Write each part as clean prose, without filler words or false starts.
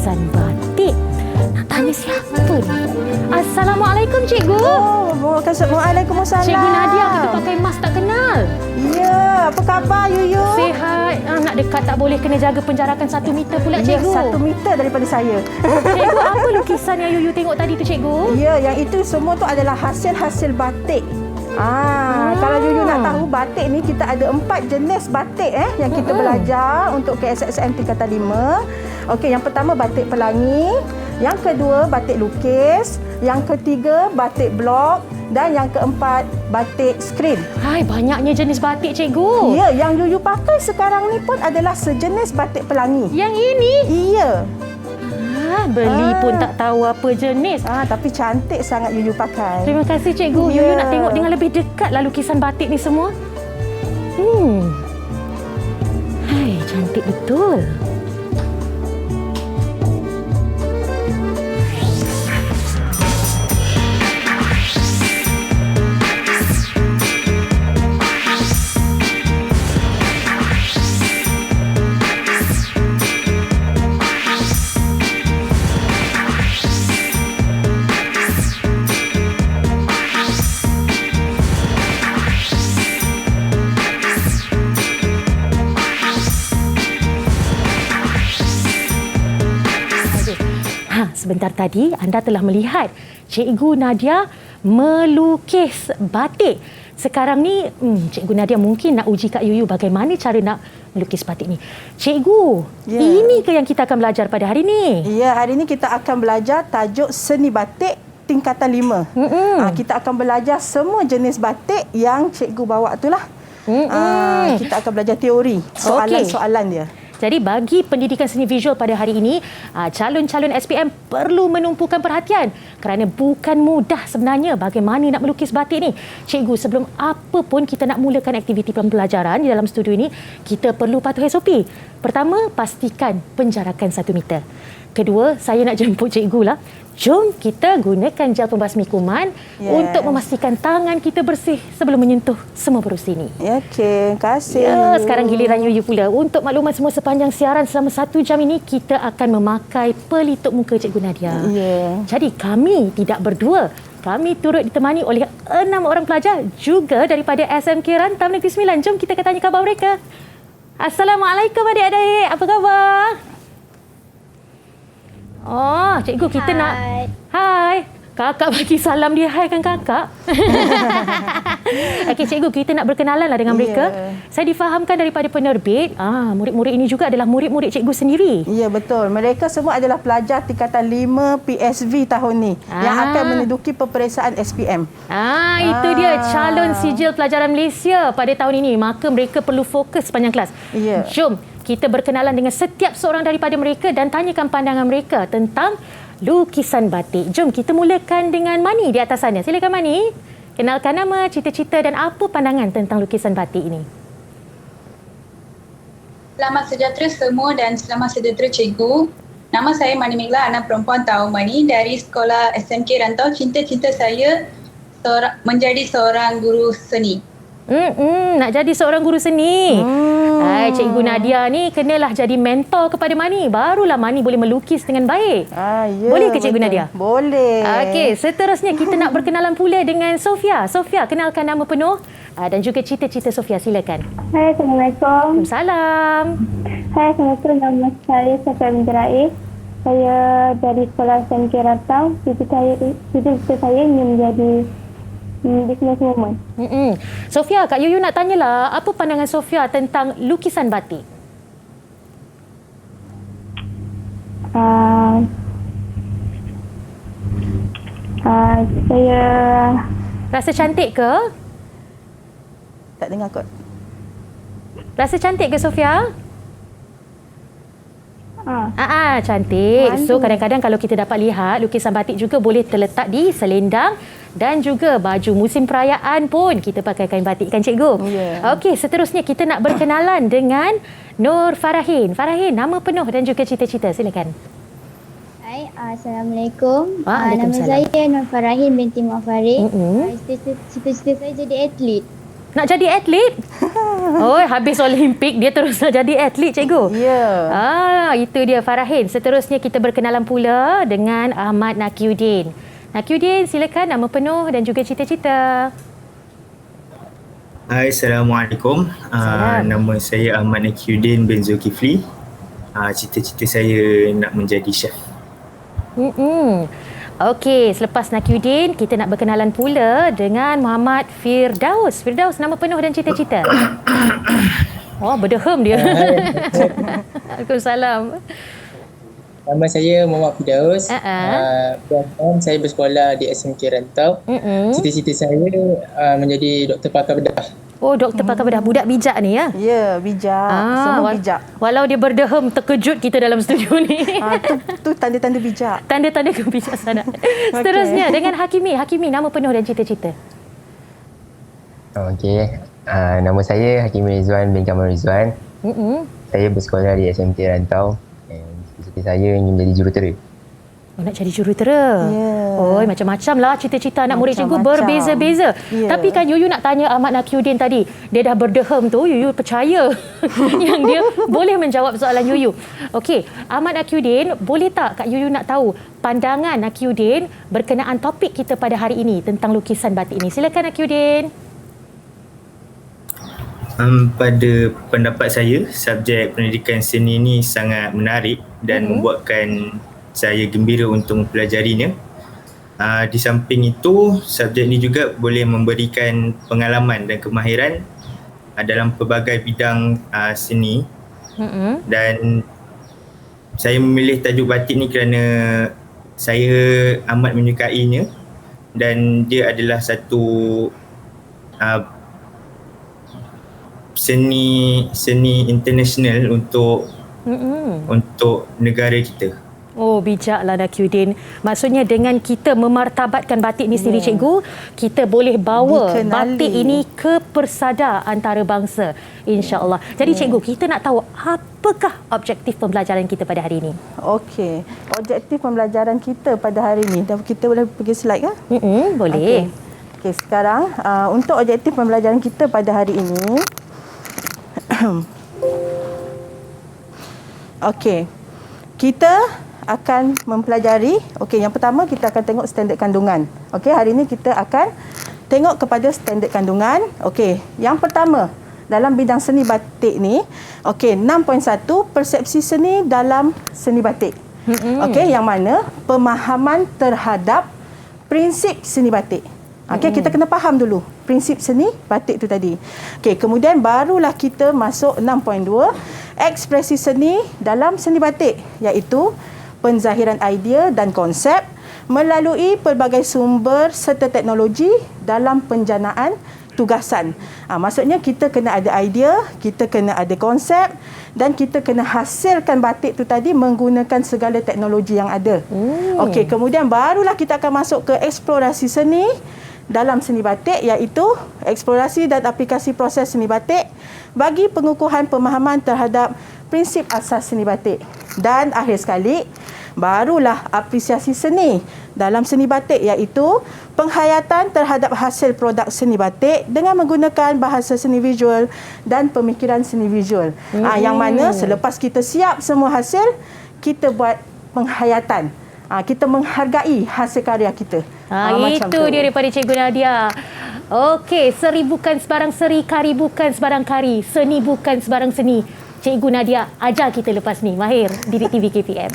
lukisan batik. Nak tanya siapa ni? Assalamualaikum, cikgu. Waalaikumsalam. Cikgu Nadia, kita pakai mask tak kenal. Ya, apa khabar Yuyu? Sihat. Nak dekat tak boleh, kena jaga penjarakan 1 meter pula, Ya, cikgu. 1 meter daripada saya. Cikgu, apa lukisan yang Yuyu tengok tadi tu, cikgu? Ya, yang itu semua tu adalah hasil-hasil batik. Kalau Yuyu nak tahu, batik ni kita ada 4 jenis batik yang kita belajar untuk KSSM tingkatan 5. Okey, yang pertama batik pelangi, yang kedua batik lukis, yang ketiga batik blok dan yang keempat batik skrin. Hai, banyaknya jenis batik, cikgu. Ya, yang Yuyu pakai sekarang ni pun adalah sejenis batik pelangi. Yang ini? Iya. Beli pun tak tahu apa jenis. Tapi cantik sangat Yuyu pakai. Terima kasih, cikgu. Ya. Yuyu nak tengok dengan lebih dekatlah lukisan batik ni semua. Hai, cantik betul. Sebentar tadi anda telah melihat Cikgu Nadia melukis batik. Sekarang ni Cikgu Nadia mungkin nak uji Kak Yuyu bagaimana cara nak melukis batik ni. Cikgu, ini ke yang kita akan belajar pada hari ni? Ya, hari ini kita akan belajar tajuk seni batik tingkatan 5. Kita akan belajar semua jenis batik yang cikgu bawa itulah. Kita akan belajar teori, soalan-soalan dia. Jadi bagi pendidikan seni visual pada hari ini, calon-calon SPM perlu menumpukan perhatian kerana bukan mudah sebenarnya bagaimana nak melukis batik ni. Cikgu, sebelum apa pun kita nak mulakan aktiviti pembelajaran di dalam studio ini, kita perlu patuh SOP. Pertama, pastikan penjarakan 1 meter. Kedua, saya nak jemput cikgu lah. Jom kita gunakan gel pembasmi kuman untuk memastikan tangan kita bersih sebelum menyentuh semua perusi ini. Ya, okey. Terima kasih. Ya, sekarang giliran Yuyu pula. Untuk makluman semua sepanjang siaran selama 1 jam ini, kita akan memakai pelitup muka Cikgu Nadia. Jadi kami tidak berdua. Kami turut ditemani oleh 6 orang pelajar juga daripada SMK Rantam Negeri Sembilan. Jom kita tanya khabar mereka. Assalamualaikum adik-adik. Apa khabar? Oh, cikgu kita nak... Hai. Kakak bagi salam dia. Hai kan kakak? Okey, cikgu, kita nak berkenalanlah dengan mereka. Saya difahamkan daripada penerbit, murid-murid ini juga adalah murid-murid cikgu sendiri. Ya, betul. Mereka semua adalah pelajar tingkatan 5 PSV tahun ni yang akan menduduki peperiksaan SPM. Itu dia calon sijil pelajaran Malaysia pada tahun ini. Maka mereka perlu fokus sepanjang kelas. Jom kita berkenalan dengan setiap seorang daripada mereka dan tanyakan pandangan mereka tentang lukisan batik. Jom kita mulakan dengan Mani di atas sana. Silakan Mani. Kenalkan nama, cita-cita dan apa pandangan tentang lukisan batik ini. Selamat sejahtera semua dan selamat sejahtera cikgu. Nama saya Mani Migla, anak perempuan Taumani dari Sekolah SMK Rantau. Cita-cita saya menjadi seorang guru seni. Nak jadi seorang guru seni. Cikgu Nadia ni kenalah jadi mentor kepada Mani. Barulah Mani boleh melukis dengan baik. Boleh ke Cikgu Nadia? Boleh. Okey, seterusnya kita nak berkenalan pula dengan Sofia. Sofia, kenalkan nama penuh dan juga cita-cita Sofia. Silakan. Hai, Assalamualaikum. Waalaikumsalam. Hai, Assalamualaikum. Nama saya Sofia Minjerai. Saya dari Sekolah SMK Rantau. Cita-cita saya ingin menjadi businesswoman. Sofia, Kak Yuyu nak tanyalah, apa pandangan Sofia tentang lukisan batik? Saya rasa cantik ke? Tak dengar kot. Rasa cantik ke Sofia? Cantik. So kadang-kadang kalau kita dapat lihat, lukisan batik juga boleh terletak di selendang dan juga baju musim perayaan pun kita pakai kain batik kan cikgu? Okey, seterusnya kita nak berkenalan dengan Nur Farahin. Farahin, nama penuh dan juga cita-cita. Silakan. Hai, Assalamualaikum. Waalaikumsalam. Nama saya Nur Farahin binti Mak Farid. Cita-cita saya jadi atlet. Nak jadi atlet? Oh, habis Olimpik dia terus nak jadi atlet, cikgu. Ya. Itu dia Farahin. Seterusnya kita berkenalan pula dengan Ahmad Nakiuddin. Nakiuddin, silakan nama penuh dan juga cita-cita. Hai, Assalamualaikum. Nama saya Ahmad Nakiuddin bin Zulkifli. Cita-cita saya nak menjadi chef. Okey, selepas Nakiuddin, kita nak berkenalan pula dengan Muhammad Firdaus. Firdaus, nama penuh dan cita-cita. Oh, berdehem dia. Waalaikumsalam. Nama saya Muhammad Firdaus. Saya bersekolah di SMK Rantau. Cita-cita saya menjadi doktor pakar bedah. Oh, doktor pakar bedah. Budak bijak ni ya? Ya, bijak. Semua bijak. Walau dia berdehem, terkejut kita dalam studio ni. Tu tanda-tanda bijak. Tanda-tanda kebijaksanaan. Seterusnya dengan Hakimi. Hakimi, nama penuh dan cita-cita. Okey. Nama saya Hakimi Rizwan bin Kamal Rizwan. Saya bersekolah di SMK Rantau. Cita-cita saya ingin menjadi jurutera. Oh, nak jadi jurutera. Oh, macam-macam lah cita-cita anak murid cikgu berbeza-beza. Tapi kan Yuyu nak tanya Ahmad Nakiuddin tadi, dia dah berdehem tu, Yuyu percaya yang dia boleh menjawab soalan Yuyu. Okey, Ahmad Nakiuddin, boleh tak Kak Yuyu nak tahu pandangan Nakiuddin berkenaan topik kita pada hari ini tentang lukisan batik ini? Silakan Nakiuddin. Pada pendapat saya, subjek pendidikan seni ini sangat menarik dan membuatkan saya gembira untuk mempelajarinya. Di samping itu, subjek ini juga boleh memberikan pengalaman dan kemahiran dalam pelbagai bidang seni. Dan saya memilih tajuk batik ni kerana saya amat menyukainya dan dia adalah satu seni international untuk negara kita. Oh, bijaklah Nakiuddin. Maksudnya dengan kita memartabatkan batik ini sendiri, cikgu, kita boleh bawa batik ini ke persada antarabangsa, insya-Allah. Jadi cikgu, kita nak tahu apakah objektif pembelajaran kita pada hari ini? Okey, objektif pembelajaran kita pada hari ini. Dah kita boleh pergi slide kan? Boleh. Okey, sekarang untuk objektif pembelajaran kita pada hari ini. Okey. Kita akan mempelajari, okey, yang pertama kita akan tengok standard kandungan. Okey, hari ini kita akan tengok kepada standard kandungan. Okey, yang pertama dalam bidang seni batik ni, okey, 6.1 persepsi seni dalam seni batik. Okey, yang mana pemahaman terhadap prinsip seni batik. Okey, kita kena faham dulu prinsip seni batik tu tadi. Okey, kemudian barulah kita masuk 6.2 ekspresi seni dalam seni batik, iaitu penzahiran idea dan konsep melalui pelbagai sumber serta teknologi dalam penjanaan tugasan. Maksudnya kita kena ada idea, kita kena ada konsep dan kita kena hasilkan batik tu tadi menggunakan segala teknologi yang ada. Okey, kemudian barulah kita akan masuk ke eksplorasi seni dalam seni batik, iaitu eksplorasi dan aplikasi proses seni batik bagi pengukuhan pemahaman terhadap prinsip asas seni batik. Dan akhir sekali, barulah apresiasi seni dalam seni batik, iaitu penghayatan terhadap hasil produk seni batik dengan menggunakan bahasa seni visual dan pemikiran seni visual. Yang mana selepas kita siap semua hasil, kita buat penghayatan. Kita menghargai hasil karya kita. Itu dia daripada Cikgu Nadia. Okey, seri bukan sebarang seri, kari bukan sebarang kari, seni bukan sebarang seni. Cikgu Nadia ajar kita lepas ni. Mahir, Didik TV KPM.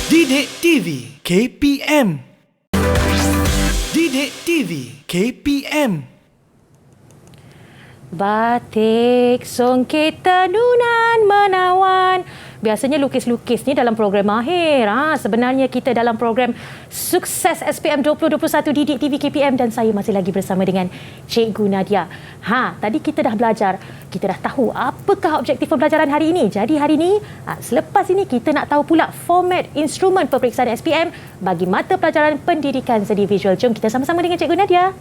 Didik TV KPM. Didik TV KPM. Batik songket tenunan menawan. Biasanya lukis-lukis ni dalam program Mahir. Sebenarnya kita dalam program Sukses SPM 2021 Didik TV KPM dan saya masih lagi bersama dengan Cikgu Nadia. Tadi kita dah belajar, kita dah tahu apakah objektif pembelajaran hari ini. Jadi hari ini, selepas ini kita nak tahu pula format instrumen peperiksaan SPM bagi mata pelajaran pendidikan seni visual. Jom kita sama-sama dengan Cikgu Nadia.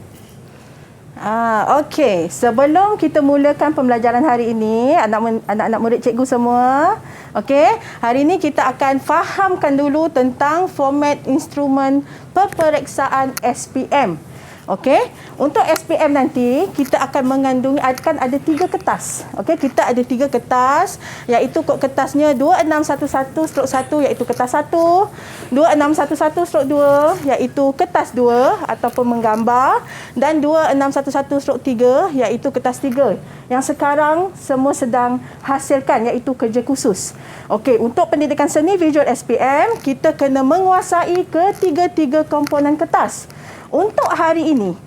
Okey, sebelum kita mulakan pembelajaran hari ini, anak-anak murid cikgu semua, okey, hari ini kita akan fahamkan dulu tentang format instrumen peperiksaan SPM. Okey, untuk SPM nanti kita akan mengandungi akan ada 3 kertas. Okey, kita ada 3 kertas iaitu kod kertasnya 2611/1 iaitu kertas 1, 2611/2 iaitu kertas 2 ataupun menggambar dan 2611/3 iaitu kertas 3 yang sekarang semua sedang hasilkan iaitu kerja khusus. Okey, untuk pendidikan seni visual SPM kita kena menguasai ketiga-tiga komponen kertas. Untuk hari ini,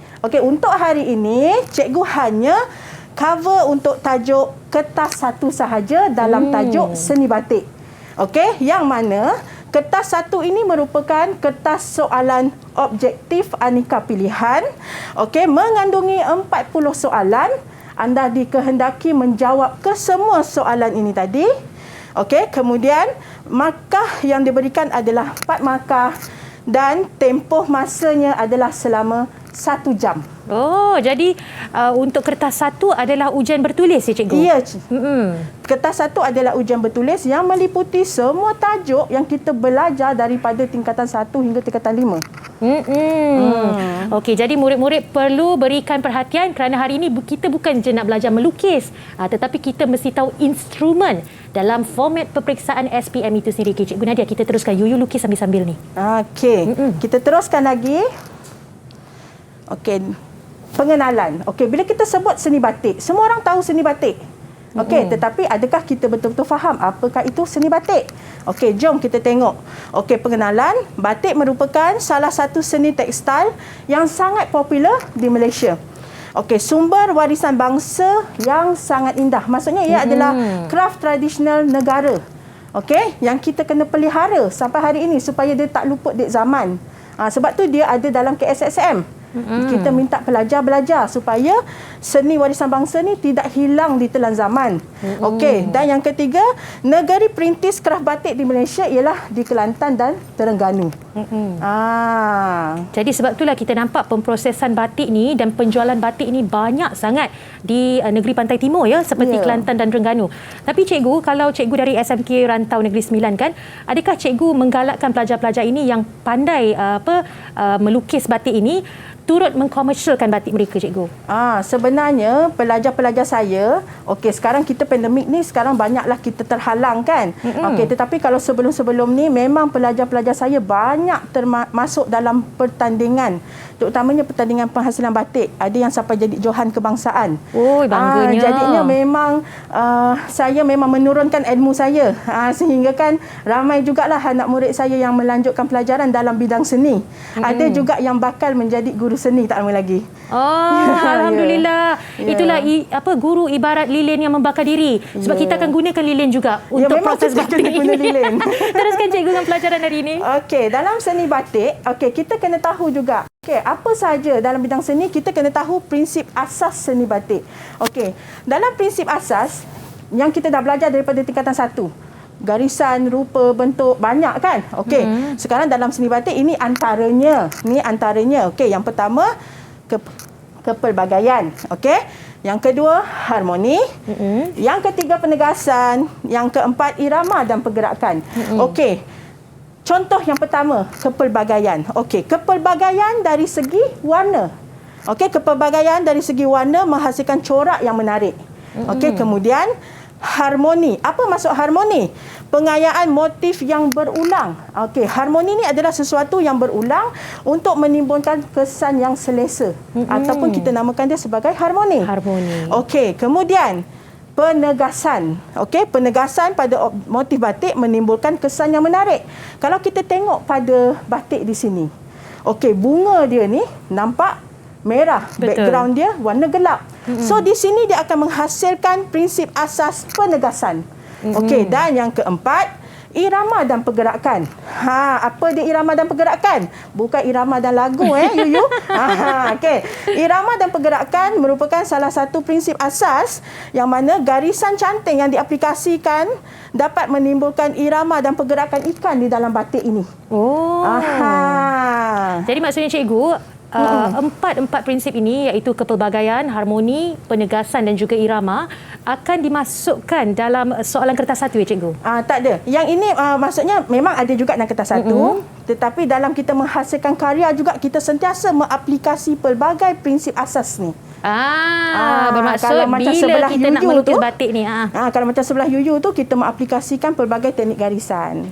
cikgu hanya cover untuk tajuk kertas 1 sahaja dalam tajuk seni batik. Okey, yang mana kertas 1 ini merupakan kertas soalan objektif aneka pilihan. Okey, mengandungi 40 soalan. Anda dikehendaki menjawab ke semua soalan ini tadi. Okey, kemudian markah yang diberikan adalah 4 markah dan tempoh masanya adalah selama 1 jam. Oh, jadi untuk kertas 1 adalah ujian bertulis ya cikgu? Ya. Kertas 1 adalah ujian bertulis yang meliputi semua tajuk yang kita belajar daripada tingkatan 1 hingga tingkatan 5. Okey, jadi murid-murid perlu berikan perhatian kerana hari ini kita bukan je nak belajar melukis, tetapi kita mesti tahu instrumen dalam format peperiksaan SPM itu sendiri. Okay, Cikgu Nadia, kita teruskan. Yuyu lukis sambil-sambil ni. Okey, kita teruskan lagi. Okey, pengenalan. Okey, bila kita sebut seni batik, semua orang tahu seni batik. Okey, tetapi adakah kita betul-betul faham apakah itu seni batik? Okey, jom kita tengok. Okey, pengenalan. Batik merupakan salah satu seni tekstil yang sangat popular di Malaysia. Okey, sumber warisan bangsa yang sangat indah. Maksudnya ia adalah kraft tradisional negara. Okey, yang kita kena pelihara sampai hari ini supaya dia tak luput di zaman. Sebab tu dia ada dalam KSSM. Kita minta pelajar belajar supaya seni warisan bangsa ni tidak hilang di telan zaman. Okey, dan yang ketiga, negeri perintis kraft batik di Malaysia ialah di Kelantan dan Terengganu. Jadi sebab itulah kita nampak pemprosesan batik ni dan penjualan batik ni banyak sangat di negeri Pantai Timur ya, seperti Kelantan dan Terengganu. Tapi cikgu, kalau cikgu dari SMK Rantau Negeri Sembilan kan, adakah cikgu menggalakkan pelajar-pelajar ini yang pandai melukis batik ini turut mengkomersialkan batik mereka, cikgu? Sebenarnya pelajar-pelajar saya, okey, sekarang kita pandemik ni, sekarang banyaklah kita terhalang kan. Okey, tetapi kalau sebelum-sebelum ni memang pelajar-pelajar saya banyak termasuk dalam pertandingan, terutamanya pertandingan penghasilan batik. Ada yang sampai jadi johan kebangsaan. Oh, bangganya. Jadinya memang saya memang menurunkan ilmu saya, sehingga kan ramai jugalah anak murid saya yang melanjutkan pelajaran dalam bidang seni. Ada juga yang bakal menjadi guru seni tak lama lagi. Alhamdulillah. Itulah guru ibarat lilin yang membakar diri. Sebab kita akan gunakan lilin juga untuk proses batik ini. Lilin. Teruskan cikgu dengan pelajaran hari ini. Okey, dalam seni batik, kita kena tahu juga. Okey, apa sahaja dalam bidang seni kita kena tahu prinsip asas seni batik. Okey, dalam prinsip asas yang kita dah belajar daripada tingkatan 1. Garisan, rupa, bentuk, banyak kan? Okey. Sekarang dalam seni batik ini antaranya. Okey, yang pertama kepelbagaian. Okey. Yang kedua harmoni. Yang ketiga penegasan, yang keempat irama dan pergerakan. Okey. Contoh yang pertama, kepelbagaian. Okey, kepelbagaian dari segi warna. Okey, kepelbagaian dari segi warna menghasilkan corak yang menarik. Okey, kemudian harmoni. Apa maksud harmoni? Pengayaan motif yang berulang. Okey, harmoni ni adalah sesuatu yang berulang untuk menimbulkan kesan yang selesa. Ataupun kita namakan dia sebagai harmoni. Okey, kemudian penegasan. Okey, penegasan pada motif batik menimbulkan kesan yang menarik. Kalau kita tengok pada batik di sini. Okey, bunga dia ni nampak merah. Betul. Background dia warna gelap. So di sini dia akan menghasilkan prinsip asas penegasan. Okey, dan yang keempat, irama dan pergerakan. Apa dia irama dan pergerakan? Bukan irama dan lagu Yuyu. Okey. Irama dan pergerakan merupakan salah satu prinsip asas yang mana garisan cantik yang diaplikasikan dapat menimbulkan irama dan pergerakan ikan di dalam batik ini. Jadi maksudnya cikgu, empat prinsip ini iaitu kepelbagaian, harmoni, penegasan dan juga irama akan dimasukkan dalam soalan kertas satu ya cikgu? Tak ada. Yang ini maksudnya memang ada juga dalam kertas satu, tetapi dalam kita menghasilkan karya juga kita sentiasa mengaplikasi pelbagai prinsip asas ni. Bermaksud kalau macam bila sebelah kita nak Yuyu melukis tu, batik ni. Kalau macam sebelah Yuyu tu kita mengaplikasikan pelbagai teknik garisan.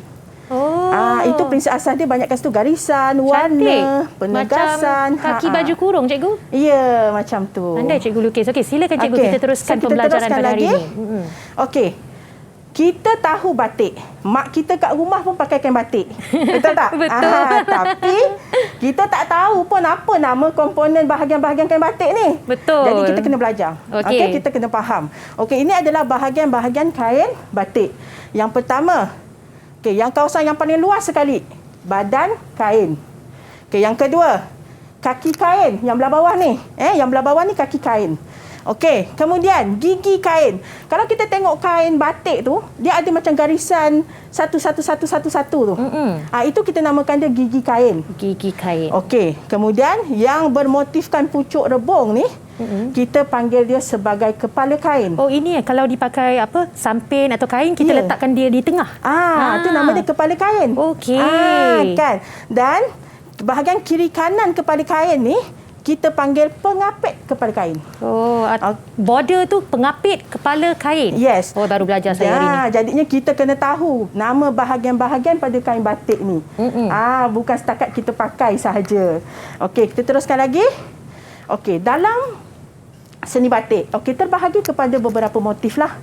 Itu prinsip asas dia banyak kat situ, garisan, warna, penegasan. Macam kaki baju kurung cikgu? Ya, macam tu. Pandai cikgu lukis. Okey, silakan cikgu kita teruskan pembelajaran pada hari ini. Okey. Kita tahu batik. Mak kita kat rumah pun pakai kain batik. Betul tak? Betul. Tapi kita tak tahu pun apa nama komponen bahagian-bahagian kain batik ni. Betul. Jadi kita kena belajar. Okey, kita kena faham. Okey, ini adalah bahagian-bahagian kain batik. Yang pertama, yang kawasan yang paling luas sekali, badan kain. Yang kedua, kaki kain yang belah bawah ni. Yang belah bawah ni kaki kain. Okey, kemudian gigi kain. Kalau kita tengok kain batik tu, dia ada macam garisan satu tu. Itu kita namakan dia gigi kain. Gigi kain. Okey, kemudian yang bermotifkan pucuk rebung ni, kita panggil dia sebagai kepala kain. Oh, ini kalau dipakai sampin atau kain, kita letakkan dia di tengah. Itu nama dia kepala kain. Okey. Kan. Dan bahagian kiri kanan kepala kain ni kita panggil pengapit kepala kain. Border tu pengapit kepala kain. Yes. Baru belajar saya hari ni. Jadinya kita kena tahu nama bahagian-bahagian pada kain batik ni. Bukan setakat kita pakai sahaja. Okey, kita teruskan lagi. Okey, dalam seni batik, terbahagi kepada beberapa motif lah.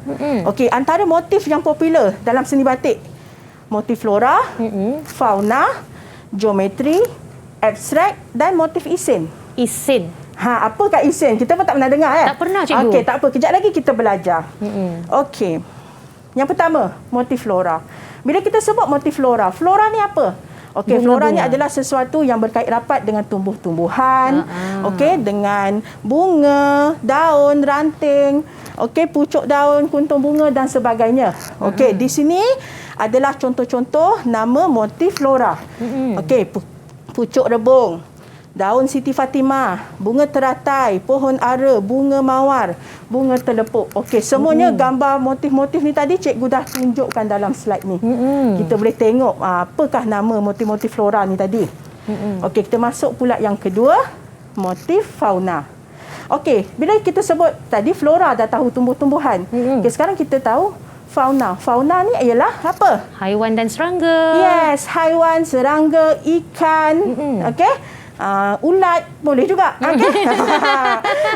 Okey, antara motif yang popular dalam seni batik, motif flora, fauna, geometri, abstrak dan motif isin. Isin. Apa kat isin? Kita pun tak pernah dengar Tak pernah cikgu. Okey, tak apa. Kejap lagi kita belajar. Okey. Yang pertama, motif flora. Bila kita sebut motif flora, flora ni apa? Okey, flora ni adalah sesuatu yang berkait rapat dengan tumbuh-tumbuhan, okey, dengan bunga, daun, ranting, okey, pucuk daun, kuntung bunga dan sebagainya. Okey, di sini adalah contoh-contoh nama motif flora. Okey, pucuk rebung, daun Siti Fatimah, bunga teratai, pohon ara, bunga mawar, bunga telepuk. Okey, semuanya gambar motif-motif ni tadi cikgu dah tunjukkan dalam slide ni. Kita boleh tengok apakah nama motif-motif flora ni tadi. Okey, kita masuk pula yang kedua, motif fauna. Okey, bila kita sebut tadi flora dah tahu tumbuh-tumbuhan. Okey, sekarang kita tahu fauna. Fauna ni ialah apa? Haiwan dan serangga. Yes, haiwan, serangga, ikan. Okey. Ulat boleh juga.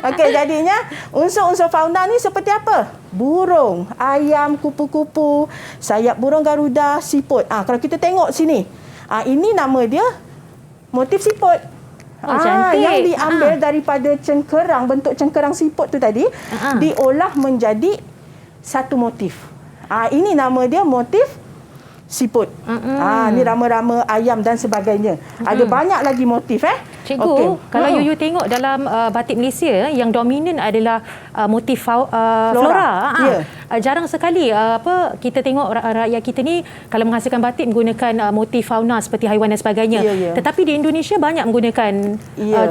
Okey, jadinya unsur-unsur fauna ni seperti apa? Burung, ayam, kupu-kupu, sayap burung garuda, siput. Kalau kita tengok sini, ini nama dia motif siput. Cantik. Yang diambil daripada cengkerang, bentuk cengkerang siput tu tadi, diolah menjadi satu motif. Ini nama dia motif siput. Ni rama-rama ayam dan sebagainya. Ada banyak lagi motif Cikgu, kalau Yuyu tengok dalam batik Malaysia yang dominan adalah motif flora. Jarang sekali kita tengok rakyat kita ni kalau menghasilkan batik menggunakan motif fauna seperti haiwan dan sebagainya. Tetapi di Indonesia banyak menggunakan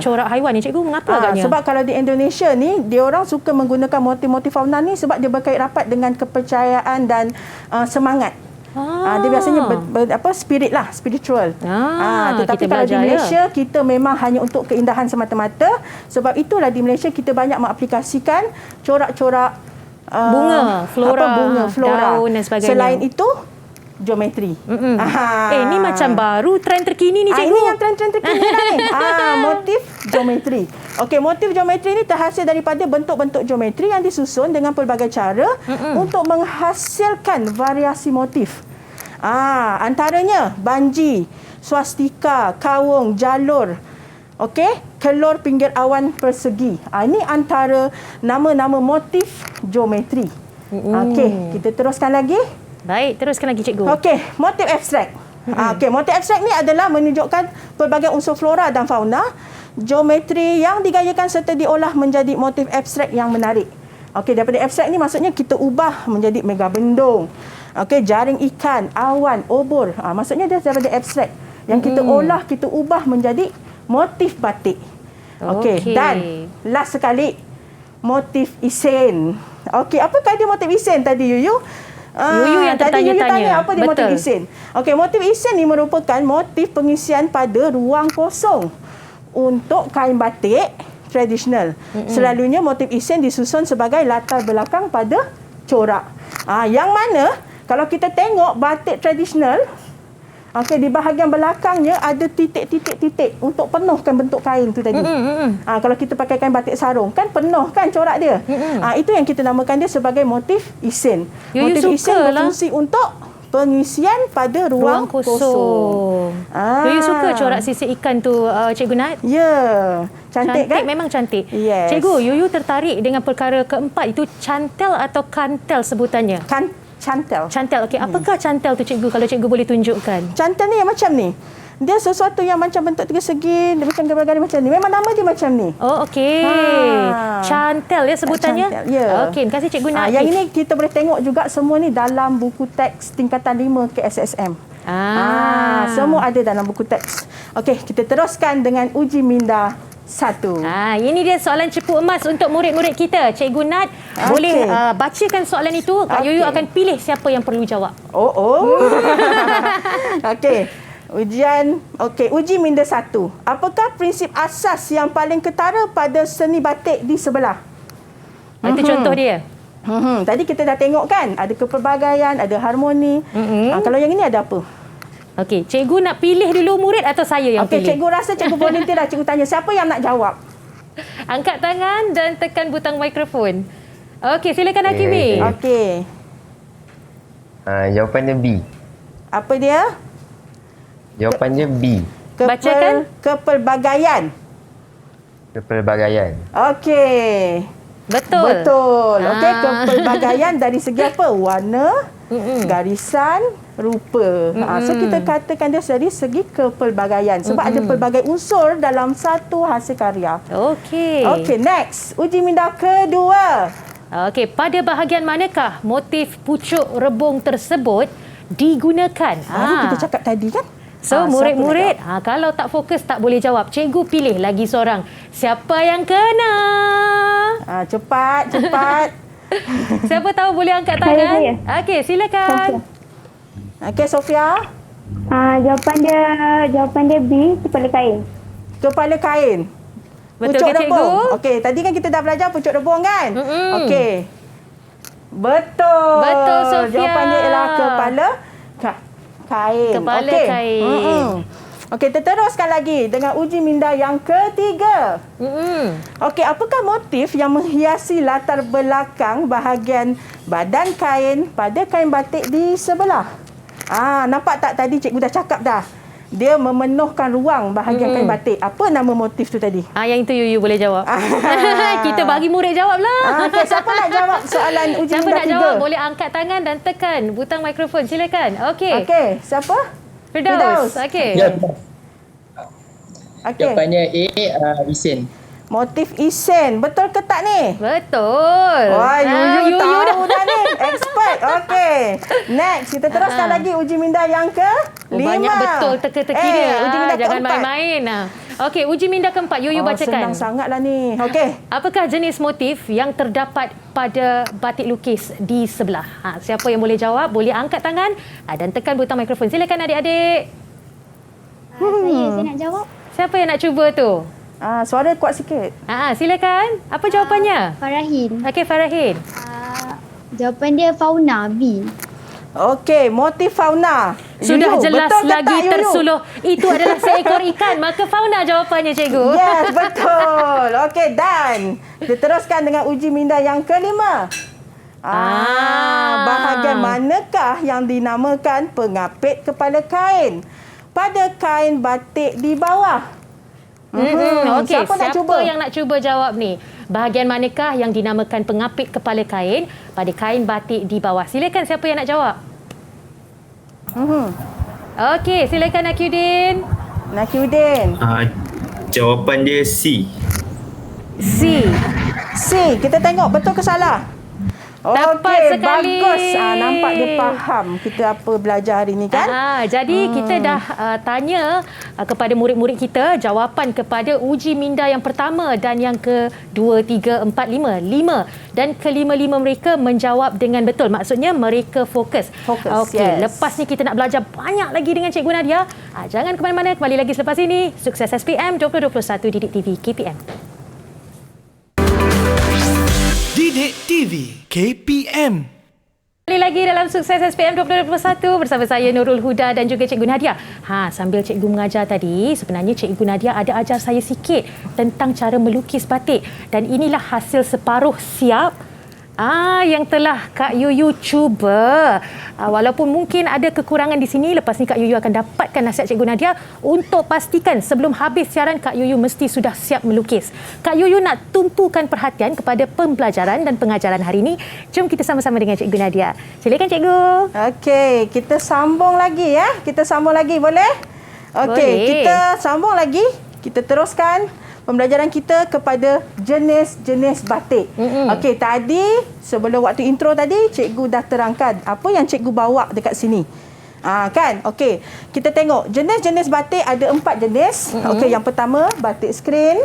corak haiwan ni. Cikgu, mengapa agaknya? Sebab kalau di Indonesia ni dia orang suka menggunakan motif-motif fauna ni sebab dia berkait rapat dengan kepercayaan dan semangat. Dia biasanya spirit lah, spiritual. Tetapi kalau di Malaysia kita memang hanya untuk keindahan semata-mata. Sebab itulah di Malaysia kita banyak mengaplikasikan corak-corak bunga, flora, daun dan sebagainya. Selain itu geometri. Ini macam baru trend terkini ni cikgu. Ini yang trend terkini lah ni. Motif geometri. Okey, motif geometri ni terhasil daripada bentuk-bentuk geometri yang disusun dengan pelbagai cara untuk menghasilkan variasi motif. Antaranya banji, swastika, kawung, jalur. Okey, kelur pinggir awan persegi. Ini antara nama-nama motif geometri. Okey, kita teruskan lagi. Baik, teruskan lagi cikgu. Okey, motif abstrak. Okey, motif abstrak ni adalah menunjukkan pelbagai unsur flora dan fauna, geometri yang digayakan serta diolah menjadi motif abstrak yang menarik. Okey, daripada abstrak ni maksudnya kita ubah menjadi megabendung. Okey, jaring ikan, awan, obor. Maksudnya dia daripada abstrak yang kita olah, kita ubah menjadi motif batik. Okey. Dan last sekali, motif isen. Okey, apakah dia motif isen tadi, Yuyu? Yuyu yang tadi Yuyu tertanya-tanya. tanya apa dia motif isen. Okey, motif isen ni merupakan motif pengisian pada ruang kosong untuk kain batik tradisional. Selalunya motif isen disusun sebagai latar belakang pada corak. Yang mana kalau kita tengok batik tradisional, okey, di bahagian belakangnya ada titik-titik-titik untuk penuhkan bentuk kain tu tadi. Kalau kita pakai kain batik sarung, kan penuh kan corak dia. Itu yang kita namakan dia sebagai motif isen. Motif isen berfungsi untuk pengisian pada ruang kosong. Yuyu suka corak sisir ikan tu, Cikgu Nat? Ya, cantik kan? Memang cantik. Yes. Cikgu, Yuyu tertarik dengan perkara keempat itu, cantel atau kantel sebutannya? Cantel. Cantel, okey. Apakah cantel tu, Cikgu, kalau Cikgu boleh tunjukkan? Cantel ni yang macam ni. Dia sesuatu yang macam bentuk tiga segi, dia macam gambar-gambar macam ni. Memang nama dia macam ni. Oh, okey. Cantel ya sebutannya? Cantel, ya. Okey, terima kasih Cikgu Nat. Yang ini kita boleh tengok juga semua ni dalam buku teks tingkatan 5 KSSM. Semua ada dalam buku teks. Okey, kita teruskan dengan uji minda 1. Ini dia soalan cepu emas untuk murid-murid kita. Cikgu Nat boleh bacakan soalan itu. Kak Yuyu akan pilih siapa yang perlu jawab. Okey. Uji minda 1. Apakah prinsip asas yang paling ketara pada seni batik di sebelah? Itu contoh dia. Tadi kita dah tengok kan, ada kepelbagaian, ada harmoni. Kalau yang ini ada apa? Okey, cikgu nak pilih dulu murid atau saya yang pilih? Okey, cikgu rasa cikgu volunteer dah. Cikgu tanya siapa yang nak jawab. Angkat tangan dan tekan butang mikrofon. Okey, silakan Hakimi. Okey. Jawapannya B. Apa dia? Jawapannya B. Bacakan. Kepelbagaian. Kepelbagaian. Okey. Betul. Okey, kepelbagaian dari segi apa? Warna, garisan, rupa. So kita katakan dia dari segi kepelbagaian sebab ada pelbagai unsur dalam satu hasil karya. Okey. Okey, next. Uji minda kedua. Okey, pada bahagian manakah motif pucuk rebung tersebut digunakan? Kita cakap tadi kan? So, murid-murid, kalau tak fokus tak boleh jawab. Cikgu pilih lagi seorang. Siapa yang kena? Cepat. Siapa tahu boleh angkat tangan? Saya. Okey, silakan. Okey, Sofia. Jawapan dia B, kepala kain. Kepala kain. Betul pucuk ke, Cikgu? rebung. Okey, tadi kan kita dah belajar pucuk rebung kan? Okey. Betul. Betul, Sofia. Jawapannya ialah kepala kain. Kepala kain. Okey, kita teruskan lagi dengan uji minda yang ketiga. Okey, apakah motif yang menghiasi latar belakang bahagian badan kain pada kain batik di sebelah? Nampak tak tadi cikgu dah cakap dah. Dia memenuhkan ruang bahagian kain batik. Apa nama motif tu tadi? Yang itu Yuyu boleh jawab. Kita bagi murid jawablah. Okey, siapa nak jawab soalan uji Siapa minda nak 3? jawab boleh angkat tangan dan tekan butang mikrofon. Silakan. Okey. Okey, siapa? Firdaus. Okey. Jawapannya A, isen. Motif isen. Betul ke tak ni? Betul. Wah, Yuyu tahu dah. dah ni. Expert. Okey. Next, kita teruskan lagi uji minda yang ke-5. Banyak betul teka-teki dia. Uji minda jangan keempat. main-main. Okey, uji minda keempat. Yuyu bacakan. Senang sangatlah ni. Okey. Apakah jenis motif yang terdapat pada batik lukis di sebelah? Siapa yang boleh jawab, boleh angkat tangan dan tekan butang mikrofon. Silakan adik-adik. Saya nak jawab. Siapa yang nak cuba tu? Suara kuat sikit. Silakan. Apa jawapannya? Farahin. Okey, Farahin. Jawapan dia fauna, B. Okey, motif fauna. Sudah Yuyu, jelas betul ke lagi tak, Yuyu? tersuluh. Itu adalah seekor ikan. Maka fauna jawapannya, cikgu. Yes, betul. Okey, dan kita teruskan dengan uji minda yang ke-5. Bahagian manakah yang dinamakan pengapit kepala kain pada kain batik di bawah? Okey, siapa yang nak cuba jawab ni? Bahagian manakah yang dinamakan pengapit kepala kain pada kain batik di bawah? Silakan, siapa yang nak jawab? Okey, silakan Nakiuddin. Jawapan dia C. C. Kita tengok betul ke salah? Tepat sekali. Bagus. Nampak dia faham kita apa belajar hari ni kan? Jadi kita dah tanya kepada murid-murid kita jawapan kepada uji minda yang pertama dan yang ke-2, 3, 4, 5. Dan kelima-lima mereka menjawab dengan betul. Maksudnya mereka fokus. Okey, lepas ni kita nak belajar banyak lagi dengan Cikgu Nadia. Jangan ke mana-mana, kembali lagi selepas ini. Sukses SPM 2021 Didik TV KPM. Didik TV KPM. Kembali lagi dalam Sukses SPM 2021 bersama saya Nurul Huda dan juga Cikgu Nadia. Sambil Cikgu mengajar tadi, sebenarnya Cikgu Nadia ada ajar saya sikit tentang cara melukis batik. Dan inilah hasil separuh siap yang telah Kak Yuyu cuba. Walaupun mungkin ada kekurangan di sini, lepas ni Kak Yuyu akan dapatkan nasihat Cikgu Nadia untuk pastikan sebelum habis siaran Kak Yuyu mesti sudah siap melukis. Kak Yuyu nak tumpukan perhatian kepada pembelajaran dan pengajaran hari ini. Jom kita sama-sama dengan Cikgu Nadia. Silakan Cikgu. Okey, kita sambung lagi ya. Kita sambung lagi boleh? Okey, kita sambung lagi. Kita teruskan pembelajaran kita kepada jenis-jenis batik. Okey, tadi sebelum waktu intro tadi cikgu dah terangkan apa yang cikgu bawa dekat sini. Kan? Okey, kita tengok jenis-jenis batik ada 4 jenis. Okey, yang pertama batik skrin,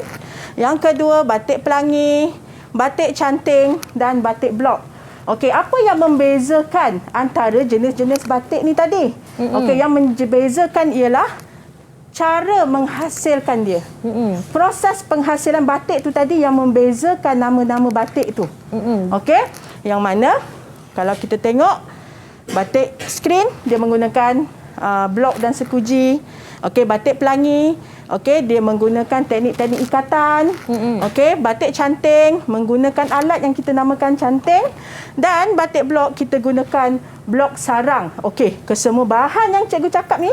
yang kedua batik pelangi, batik canting dan batik blok. Okey, apa yang membezakan antara jenis-jenis batik ni tadi? Okey, yang membezakan ialah cara menghasilkan dia. Proses penghasilan batik tu tadi yang membezakan nama-nama batik tu. Okey? Yang mana kalau kita tengok batik skrin dia menggunakan blok dan sekuji. Okey, batik pelangi, okey, dia menggunakan teknik-teknik ikatan. Okey, batik canting menggunakan alat yang kita namakan canting, dan batik blok kita gunakan blok sarang. Okey, kesemua bahan yang cikgu cakap ni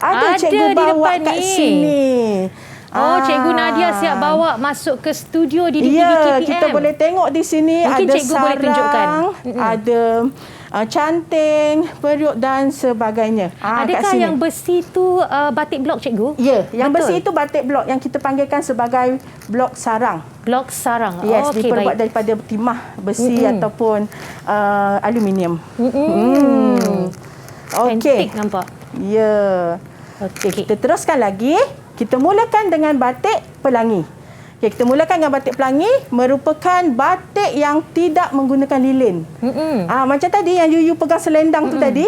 ada cikgu bawa kat sini. Cikgu Nadia siap bawa masuk ke studio di TV KPM. Kita boleh tengok di sini. Mungkin ada cikgu sarang, boleh tunjukkan. Ada canting, periuk dan sebagainya. Adakah yang besi tu batik blok cikgu? Ya, yang besi itu batik blok yang kita panggilkan sebagai blok sarang. Blok sarang. Yes, diperbuat daripada timah besi ataupun aluminium. Cantik nampak. Ya. Okey, kita teruskan lagi. Kita mulakan dengan batik pelangi. Okey, kita mulakan dengan batik pelangi, merupakan batik yang tidak menggunakan lilin. Macam tadi yang Yuyu pegang selendang tu tadi,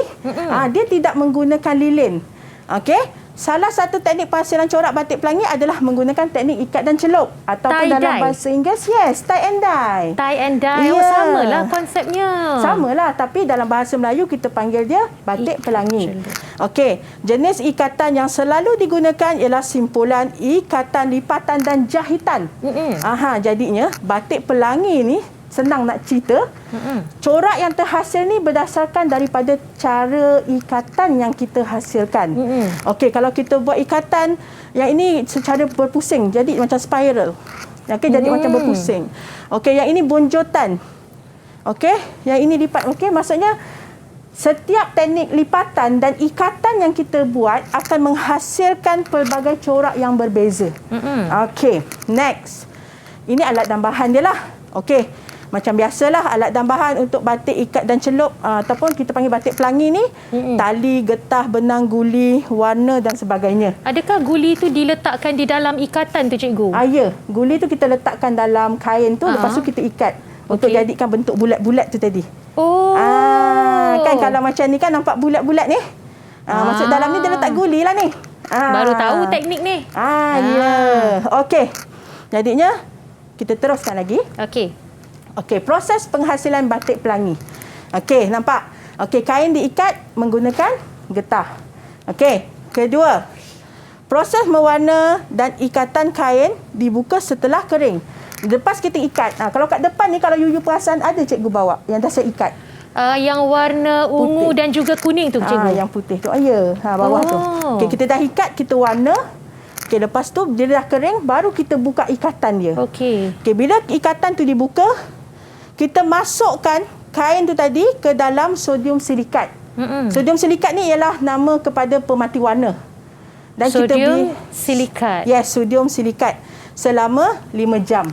dia tidak menggunakan lilin. Okey. Salah satu teknik penghasilan corak batik pelangi adalah menggunakan teknik ikat dan celup ataupun dalam bahasa Inggeris tie and dye. Tie and dye. Samalah konsepnya. Samalah, tapi dalam bahasa Melayu kita panggil dia batik pelangi. Okey, jenis ikatan yang selalu digunakan ialah simpulan, ikatan, lipatan dan jahitan. Jadinya batik pelangi ni senang nak cerita. Corak yang terhasil ni berdasarkan daripada cara ikatan yang kita hasilkan. Okey, kalau kita buat ikatan yang ini secara berpusing, jadi macam spiral. Okey, jadi macam berpusing. Okey, yang ini bonjotan. Okey, yang ini lipat. Okey, maksudnya setiap teknik lipatan dan ikatan yang kita buat akan menghasilkan pelbagai corak yang berbeza. Okey, next. Ini alat dan bahan dia lah. Okey. Macam biasalah alat dan bahan untuk batik ikat dan celup ataupun kita panggil batik pelangi ni, tali, getah, benang, guli, warna dan sebagainya. Adakah guli tu diletakkan di dalam ikatan tu cikgu? Ya, guli tu kita letakkan dalam kain tu, lepas tu kita ikat untuk jadikan bentuk bulat-bulat tu tadi. Kan kalau macam ni kan nampak bulat-bulat ni. Maksud dalam ni dia letak guli lah ni. Baru tahu teknik ni. Ya. Okey. Jadinya kita teruskan lagi. Okey, proses penghasilan batik pelangi. Okey, nampak? Okey, kain diikat menggunakan getah. Okey, kedua, proses mewarna dan ikatan kain dibuka setelah kering. Lepas kita ikat. Kalau kat depan ni, kalau Yuyu perasan ada cikgu bawa yang dah saya ikat. Yang warna ungu putih dan juga kuning tu cikgu. Yang putih tu. Bawah tu. Okey, kita dah ikat, kita warna. Okey, lepas tu dia dah kering, baru kita buka ikatan dia. Okey, bila ikatan tu dibuka, kita masukkan kain tu tadi ke dalam sodium silikat. Sodium silikat ni ialah nama kepada pemati warna. Dan sodium silikat. Yes, sodium silikat selama 5 jam.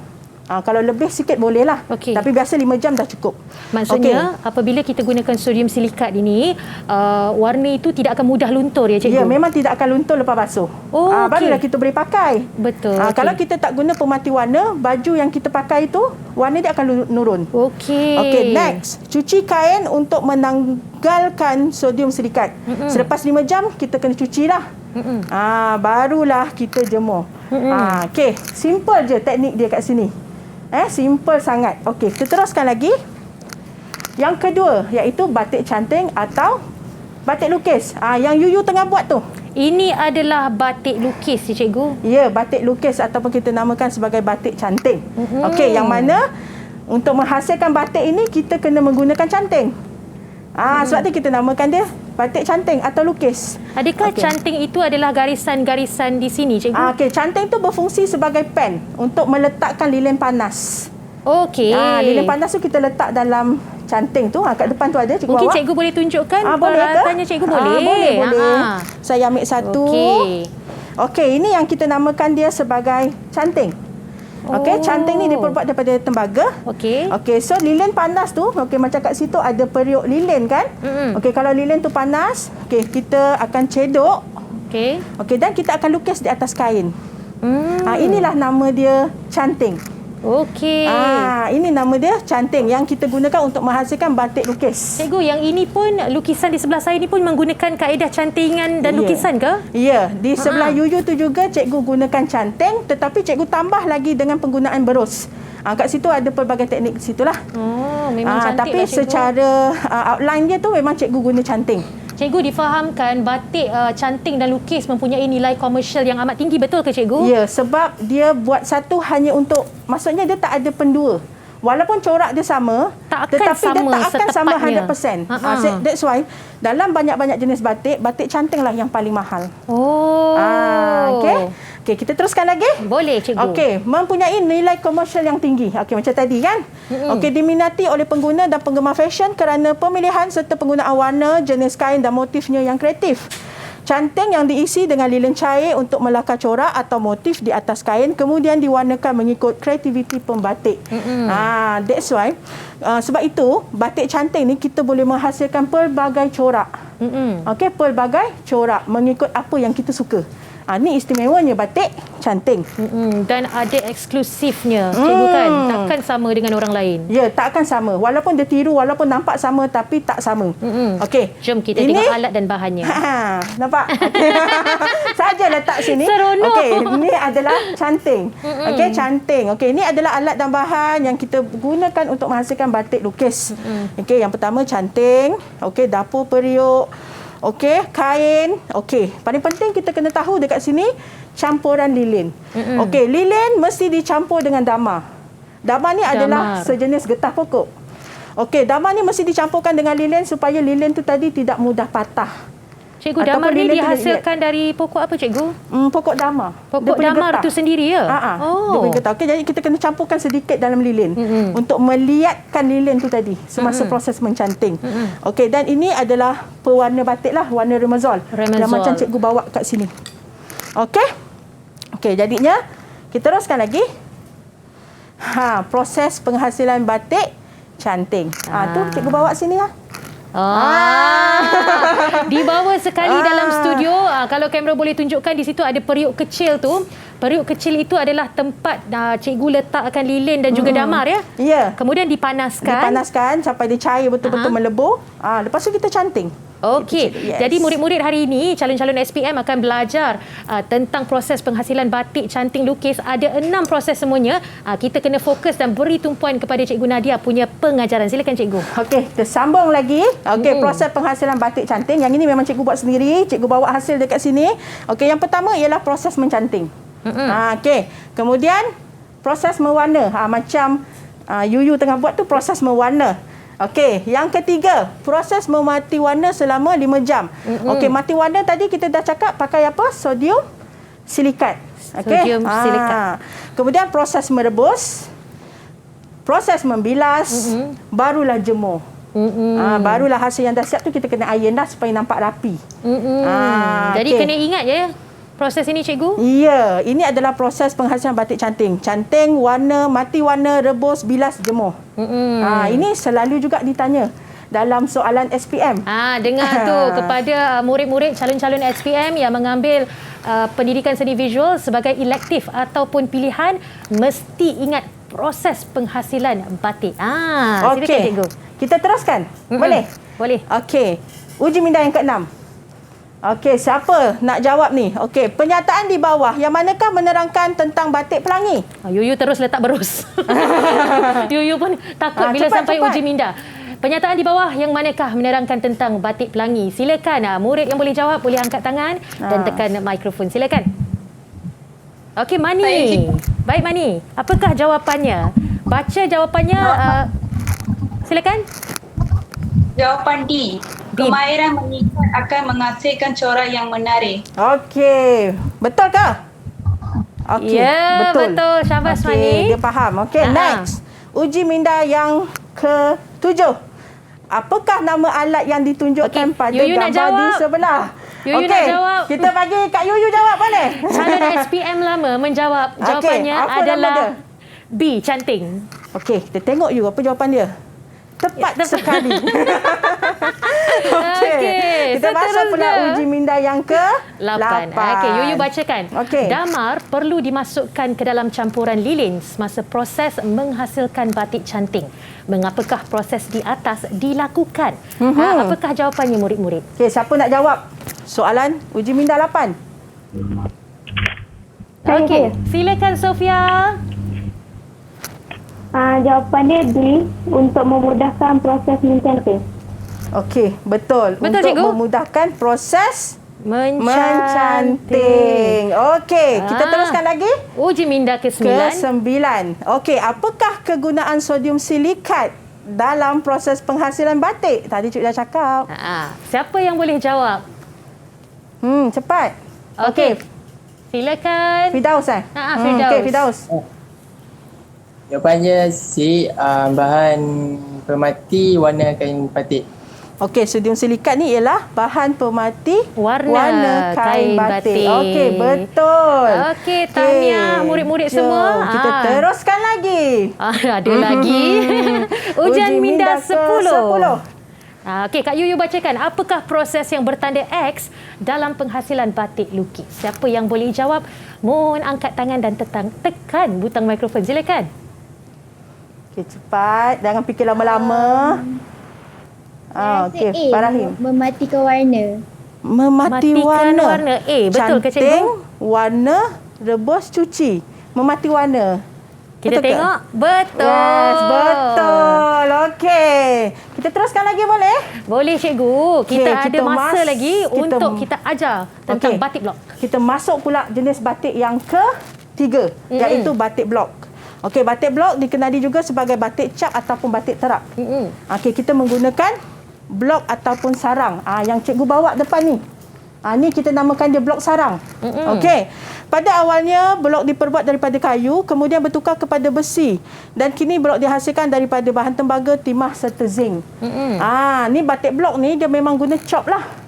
Kalau lebih sikit boleh lah. Tapi biasa 5 jam dah cukup. Maksudnya apabila kita gunakan sodium silikat ini, warna itu tidak akan mudah luntur ya cikgu? Ya, memang tidak akan luntur lepas basuh. Barulah kita boleh pakai. Betul. Kalau kita tak guna pemati warna, baju yang kita pakai itu warna dia akan menurun. Okey, next. Cuci kain untuk menanggalkan sodium silikat. Selepas 5 jam kita kena cuci lah. Barulah kita jemur. Okey, simple je teknik dia kat sini. Simple sangat. Okey, kita teruskan lagi. Yang kedua iaitu batik canting atau batik lukis. Yang Yuyu tengah buat tu. Ini adalah batik lukis ya cikgu? Ya, batik lukis ataupun kita namakan sebagai batik canting. Okey, yang mana untuk menghasilkan batik ini kita kena menggunakan canting. Sebab tu kita namakan dia batik canting atau lukis. Adakah canting itu adalah garisan-garisan di sini, cikgu? Okey, canting tu berfungsi sebagai pen untuk meletakkan lilin panas. Okey. Lilin panas tu kita letak dalam canting tu. Kat depan tu ada cikgu. Mungkin bawa. Cikgu boleh tunjukkan peralatannya cikgu boleh. Boleh. Saya ambil satu. Okey, ini yang kita namakan dia sebagai canting. Okey, canting ni diperbuat daripada tembaga. Okey, so lilin panas tu, macam kat situ ada periuk lilin kan? Okey, kalau lilin tu panas, kita akan cedok. Okey, dan kita akan lukis di atas kain. Inilah nama dia canting. Ini nama dia canting yang kita gunakan untuk menghasilkan batik lukis. Cikgu, yang ini pun lukisan di sebelah saya ni pun menggunakan kaedah cantingan dan lukisan ke? Ya, di sebelah Yuyu tu juga cikgu gunakan canting, tetapi cikgu tambah lagi dengan penggunaan berus. Kat situ ada pelbagai teknik di situlah. Memang cantik tapi lah cikgu. Secara outline dia tu memang cikgu guna canting. Cikgu difahamkan batik canting dan lukis mempunyai nilai komersial yang amat tinggi, betul ke cikgu? Ya, sebab dia buat satu hanya untuk, maksudnya dia tak ada pendua. Walaupun corak dia sama, tetapi dia tak akan sama 100%. That's why dalam banyak-banyak jenis batik, batik canting lah yang paling mahal. Okey, kita teruskan lagi? Boleh, cikgu. Okey, mempunyai nilai komersial yang tinggi. Okey, macam tadi kan? Okey, diminati oleh pengguna dan penggemar fashion kerana pemilihan serta penggunaan warna, jenis kain dan motifnya yang kreatif. Canting yang diisi dengan lilin cair untuk melakar corak atau motif di atas kain, kemudian diwarnakan mengikut kreativiti pembatik. That's why, sebab itu, batik canting ni kita boleh menghasilkan pelbagai corak. Okey, pelbagai corak mengikut apa yang kita suka. Ini istimewanya batik canting. Dan ada eksklusifnya, cikgu kan? Takkan sama dengan orang lain. Ya, takkan sama. Walaupun dia tiru, walaupun nampak sama tapi tak sama. Okey. Jom kita tengok alat dan bahannya. Nampak? Saja letak sini. Seronok. Okey, ini adalah canting. Okey, canting. Okey, ini adalah alat dan bahan yang kita gunakan untuk menghasilkan batik lukis. Okey, yang pertama canting. Okey, dapur periuk. Okey, kain. Okey, paling penting kita kena tahu dekat sini campuran lilin. Okey, lilin mesti dicampur dengan damar. Damar ni adalah sejenis getah pokok. Okey, damar ni mesti dicampurkan dengan lilin supaya lilin tu tadi tidak mudah patah. Cikgu, damar ni dihasilkan dari pokok apa, cikgu? Pokok damar. Pokok damar tu sendiri ya? Dia punya getah. Okey, jadi kita kena campurkan sedikit dalam lilin untuk meliatkan lilin tu tadi semasa proses mencanting. Okey, dan ini adalah pewarna batik lah, warna remazol. Yang macam cikgu bawa kat sini. Okey. Okey, jadinya kita teruskan lagi. Proses penghasilan batik canting. Tu cikgu bawa sini lah. Dibawa sekali dalam studio. Kalau kamera boleh tunjukkan, di situ ada periuk kecil tu. Periuk kecil itu adalah tempat cikgu letakkan lilin dan juga damar ya? Ya. Kemudian dipanaskan. Dipanaskan sampai dia cair betul-betul melebur. Lepas tu kita canting. Okey. Jadi murid-murid hari ini, calon-calon SPM akan belajar tentang proses penghasilan batik canting lukis. Ada 6 proses semuanya. Kita kena fokus dan beri tumpuan kepada Cikgu Nadia punya pengajaran. Silakan cikgu. Okey, kita sambung lagi. Okey, proses penghasilan batik canting. Yang ini memang cikgu buat sendiri. Cikgu bawa hasil dekat sini. Okey, yang pertama ialah proses mencanting. Okey. Kemudian proses mewarna. Macam Yuyu tengah buat tu proses mewarna. Okey, yang ketiga, proses memati warna selama 5 jam. Okey, mati warna tadi kita dah cakap pakai apa? Sodium silikat. Sodium silikat. Kemudian proses merebus, proses membilas, barulah jemur. Barulah hasil yang dah siap tu kita kena iron dah supaya nampak rapi. Jadi kena ingat je, proses ini, cikgu? Ya, ini adalah proses penghasilan batik canting. Canting, warna, mati warna, rebus, bilas, jemur. Ini selalu juga ditanya dalam soalan SPM. Dengar tu kepada murid-murid calon-calon SPM yang mengambil pendidikan seni visual sebagai elektif ataupun pilihan, mesti ingat proses penghasilan batik. Silakan, cikgu. Kita teruskan? Boleh? Boleh. Okey. Uji minda yang ke-6. Okey, siapa nak jawab ni? Okey, pernyataan di bawah yang manakah menerangkan tentang batik pelangi? Yuyu terus letak berus. Yuyu pun takut bila sampai uji minda. Pernyataan di bawah yang manakah menerangkan tentang batik pelangi? Silakan, murid yang boleh jawab boleh angkat tangan dan tekan mikrofon. Silakan. Okey, Mani. Baik, Mani. Apakah jawapannya? Baca jawapannya. Silakan. Jawapan D. Kemahiran mengikat akan menghasilkan corak yang menarik. Okey. Betul ke? Okey, ya, betul. Syabas, Mani. Dia faham. Okey, next. Uji minda yang ke-7. Apakah nama alat yang ditunjukkan pada Yuyu gambar di sebelah? Yuyu nak jawab. Kita bagi Kak Yuyu jawab boleh? Calon SPM lama menjawab. Jawapannya adalah B, canting. Okey, kita tengok you apa jawapan dia. Tepat sekali. Okey. Kita masuk pula uji minda yang ke-8. Okey, Yuyu bacakan. Okey. Damar perlu dimasukkan ke dalam campuran lilin semasa proses menghasilkan batik canting. Mengapakah proses di atas dilakukan? Apakah jawapannya, murid-murid? Okey, siapa nak jawab soalan uji minda 8? Okey, silakan Sofia. Jawapan dia D, untuk memudahkan proses mencanting. Okey, betul. Betul, untuk cikgu? memudahkan proses mencanting. Okey, kita teruskan lagi. Uji minda ke-9. Okey, apakah kegunaan sodium silikat dalam proses penghasilan batik? Tadi Cik dah cakap. Siapa yang boleh jawab? Cepat. Okey. Silakan. Firdaus Firdaus. Okey, Firdaus. Jawapannya C, bahan pemati warna kain batik. Okey, sodium silikat ni ialah bahan pemati warna kain batik. Okey, betul. Okey, tahniah murid-murid semua. Kita teruskan lagi. Ada lagi. Ujian minda 10. Okey, Kak Yuyu bacakan. Apakah proses yang bertanda X dalam penghasilan batik lukis? Siapa yang boleh jawab? Mohon angkat tangan dan tekan butang mikrofon. Silakan. Okey, cepat. Jangan fikir lama-lama. Okey, Farahim. Mematikan warna. Mematikan warna. Betul ke, cikgu? Canting, warna, rebus, cuci. Memati warna. Kita betul tengok. Ke? Betul. Yes, betul. Okey. Kita teruskan lagi boleh? Boleh, cikgu. Kita ada masa lagi untuk kita ajar tentang batik blok. Kita masuk pula jenis batik yang ke-3, iaitu batik blok. Okey, batik blok dikenali juga sebagai batik cap ataupun batik terap. Okey, kita menggunakan blok ataupun sarang. Yang cikgu bawa depan ni. Ni kita namakan dia blok sarang. Okey. Pada awalnya blok diperbuat daripada kayu, kemudian bertukar kepada besi, dan kini blok dihasilkan daripada bahan tembaga, timah serta zinc. Ni batik blok ni dia memang guna chop lah.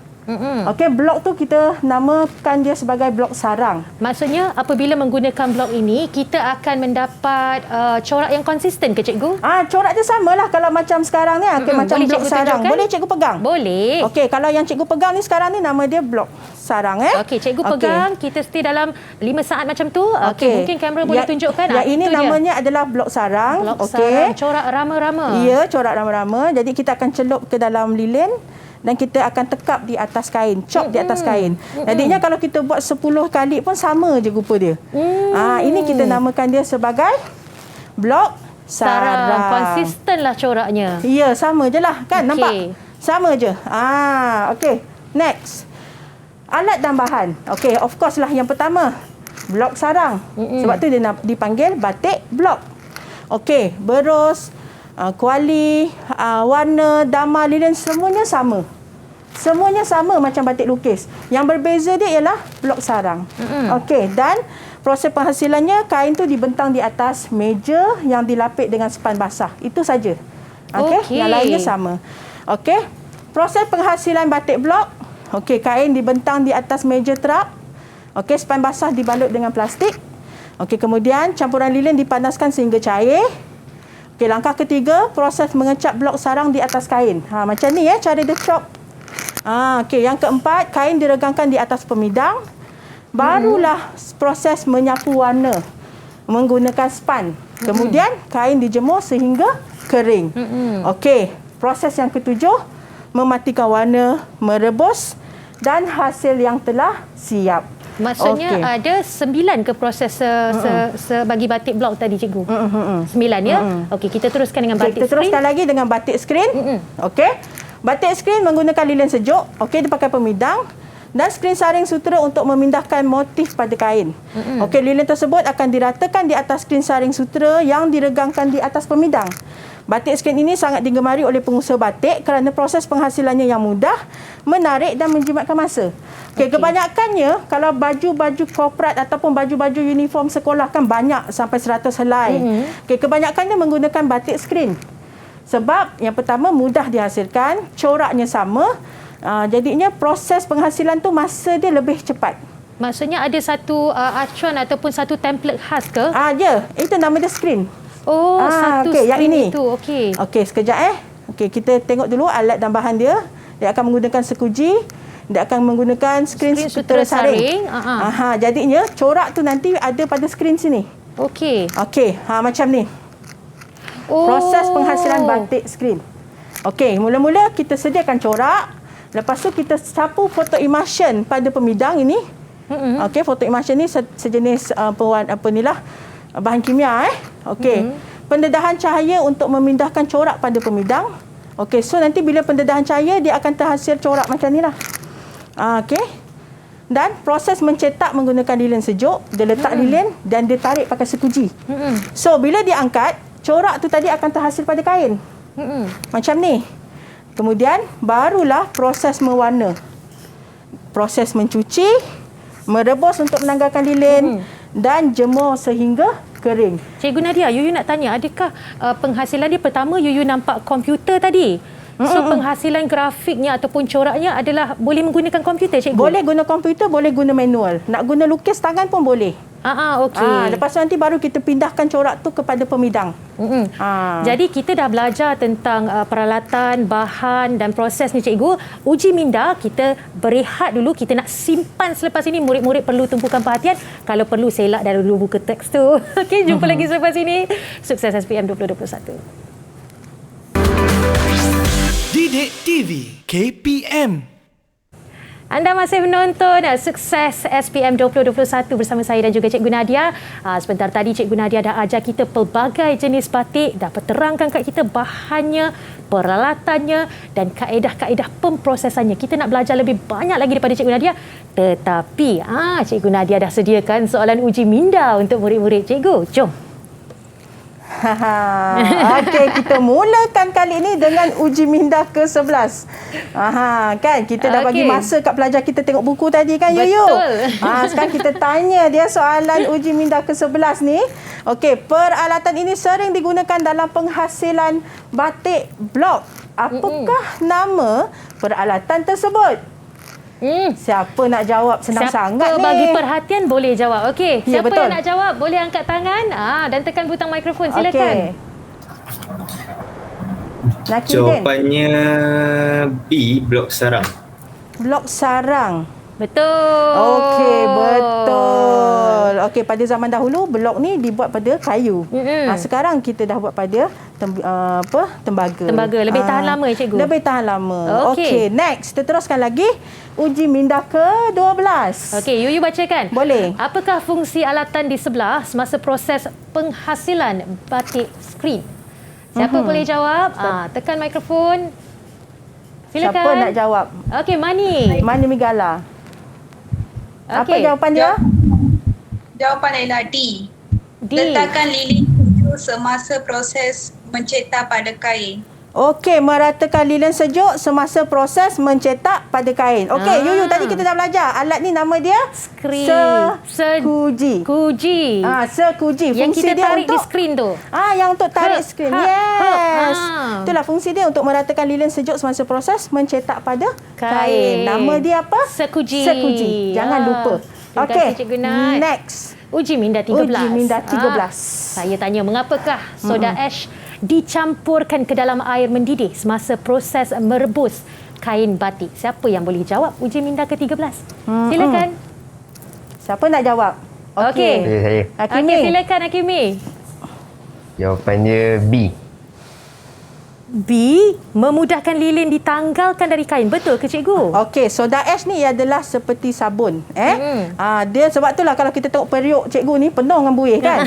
Okey, blok tu kita namakan dia sebagai blok sarang. Maksudnya apabila menggunakan blok ini, kita akan mendapat corak yang konsisten ke, cikgu? Corak dia samalah kalau macam sekarang ni. Macam boleh blok sarang. Tunjukkan? Boleh cikgu pegang? Boleh. Okey, kalau yang cikgu pegang ni sekarang ni nama dia blok sarang. Okey, cikgu pegang. Kita stay dalam 5 saat macam tu. Okey, mungkin kamera boleh tunjukkan. Yang ini namanya adalah blok sarang. Blok sarang, corak rama-rama. Ya, corak rama-rama. Jadi kita akan celup ke dalam lilin dan kita akan tekap di atas kain, chop di atas kain. Jadinya kalau kita buat 10 kali pun sama je rupa dia. Ini kita namakan dia sebagai blok sarang. Konsistenlah coraknya. Ya, sama je lah kan, nampak? Sama je. Okey, next. Alat dan bahan. Okey, of course lah yang pertama, blok sarang. Sebab tu dia dipanggil batik blok. Okey, berus, kuali, warna, dama, lilin, semuanya sama. Semuanya sama macam batik lukis. Yang berbeza dia ialah blok sarang. Okey, dan proses penghasilannya, kain tu dibentang di atas meja yang dilapik dengan sepan basah. Itu saja. Okey, yang lainnya sama. Okey, proses penghasilan batik blok. Okey, kain dibentang di atas meja terap. Okey, span basah dibalut dengan plastik. Okey, kemudian campuran lilin dipanaskan sehingga cair. Okey, langkah ketiga, proses mengecap blok sarang di atas kain. Macam ni cara dia chop. Okey, yang keempat, kain diregangkan di atas pemidang. Barulah proses menyapu warna menggunakan span. Kemudian kain dijemur sehingga kering. Okey, proses yang ketujuh, mematikan warna, merebus dan hasil yang telah siap. Maksudnya ada 9 ke proses bagi batik blok tadi, cikgu? 9 ya? Okey, kita teruskan dengan batik screen. Kita teruskan lagi dengan batik screen. Okey. Batik screen menggunakan lilin sejuk. Okey, dia pakai pemidang dan skrin saring sutera untuk memindahkan motif pada kain. Okey, lilin tersebut akan diratakan di atas skrin saring sutera yang diregangkan di atas pemidang. Batik skrin ini sangat digemari oleh pengusaha batik kerana proses penghasilannya yang mudah, menarik dan menjimatkan masa. Okey, kebanyakannya kalau baju-baju korporat ataupun baju-baju uniform sekolah kan banyak sampai 100 helai. Okey, kebanyakannya menggunakan batik skrin. Sebab yang pertama mudah dihasilkan, coraknya sama. Jadinya proses penghasilan tu masa dia lebih cepat. Maksudnya ada satu acuan ataupun satu template khas ke? Ya, itu nama dia screen. Satu okay, yang ini. Itu, okey. Okey, sekejap Okey, kita tengok dulu alat dan bahan dia. Dia akan menggunakan sekuji, dia akan menggunakan skrin sutera saring. Jadinya corak tu nanti ada pada skrin sini. Okey. Okey, macam ni. Proses penghasilan batik skrin. Okey, mula-mula kita sediakan corak. Lepas tu kita sapu foto emulsion pada pemidang ini. Okey, foto emulsion ni sejenis bahan kimia Okey. Pendedahan cahaya untuk memindahkan corak pada pemidang. Okey, so nanti bila pendedahan cahaya dia akan terhasil corak macam nilah. Okey. Dan proses mencetak menggunakan lilin sejuk, dia letak lilin dan dia tarik pakai sekuji. So bila dia angkat, corak tu tadi akan terhasil pada kain. Macam ni. Kemudian barulah proses mewarna. Proses mencuci, merebus untuk menanggalkan lilin dan jemur sehingga kering. Cikgu Nadia, Yuyu nak tanya, adakah penghasilan dia pertama Yuyu nampak komputer tadi? So penghasilan grafiknya ataupun coraknya adalah boleh menggunakan komputer, cikgu? Boleh guna komputer, boleh guna manual. Nak guna lukis tangan pun boleh. Okey. Lepas tu nanti baru kita pindahkan corak tu kepada pemidang. Jadi kita dah belajar tentang peralatan, bahan dan proses ni, cikgu. Uji minda kita berehat dulu, kita nak simpan selepas ini. Murid-murid perlu tumpukan perhatian. Kalau perlu selak dan dulu buka teks tu. Okey, jumpa lagi selepas ini. Sukses SPM 2021. Didik TV KPM. Anda masih menonton Sukses SPM 2021 bersama saya dan juga Cikgu Nadia. Sebentar tadi Cikgu Nadia dah ajar kita pelbagai jenis batik, dah terangkan kat kita bahannya, peralatannya dan kaedah-kaedah pemprosesannya. Kita nak belajar lebih banyak lagi daripada Cikgu Nadia. Tetapi Cikgu Nadia dah sediakan soalan uji minda untuk murid-murid. Cikgu, jom. Okey, kita mulakan kali ini dengan uji minda ke-11. Kan kita dah bagi masa kat pelajar kita tengok buku tadi kan, Yuyu? Betul. Sekarang kita tanya dia soalan uji minda ke-11 ni. Okey, peralatan ini sering digunakan dalam penghasilan batik blok. Apakah nama peralatan tersebut? Siapa nak jawab? Senang sangat ni. Siapa bagi perhatian boleh jawab. Okey, Ya, siapa betul. yang nak jawab boleh angkat tangan dan tekan butang mikrofon. Silakan. Jawapannya B, blok sarang. Blok sarang. Betul. Okey, betul. Okey, pada zaman dahulu blok ni dibuat pada kayu. Sekarang kita dah buat pada tembaga. Tembaga lebih tahan lama, cikgu. Lebih tahan lama. Okey. Okey, next kita teruskan lagi uji minda ke-12. Okey, Yuyu bacakan. Boleh. Apakah fungsi alatan di sebelah semasa proses penghasilan batik skrin? Siapa boleh jawab? Tekan mikrofon. Silakan. Siapa nak jawab? Okey, Mani. Mani Migala. Apa Okey. jawapan dia? Jawapan adalah D. D. Letakkan lilin sejuk semasa proses mencetak pada kain. Okey, meratakan lilin sejuk semasa proses mencetak pada kain. Okey, Yuyu tadi kita dah belajar. Alat ni nama dia Skrin. sekuji. Sekuji. Sekuji. Yang Fungsi kita dia tarik untuk di skrin tu. yang untuk tarik skrin. Yes. Itulah fungsi dia untuk meratakan lilin sejuk semasa proses mencetak pada kain. Nama dia apa? Sekuji. Sekuji. Jangan lupa. Terima kasih Cikgu Nat. Next. Uji minda 13. Uji minda 13. Saya tanya, mengapakah soda ash dicampurkan ke dalam air mendidih semasa proses merebus kain batik? Siapa yang boleh jawab uji minda ke-13? Silakan. Siapa nak jawab? Okey. Saya. Hakimi. Okey, silakan Hakimi. Jawapannya B. B, memudahkan lilin ditanggalkan dari kain. Betul ke Cikgu? Okey, soda ash ni adalah seperti sabun. Dia sebab itulah kalau kita tengok periuk cikgu ni penuh dengan buih kan.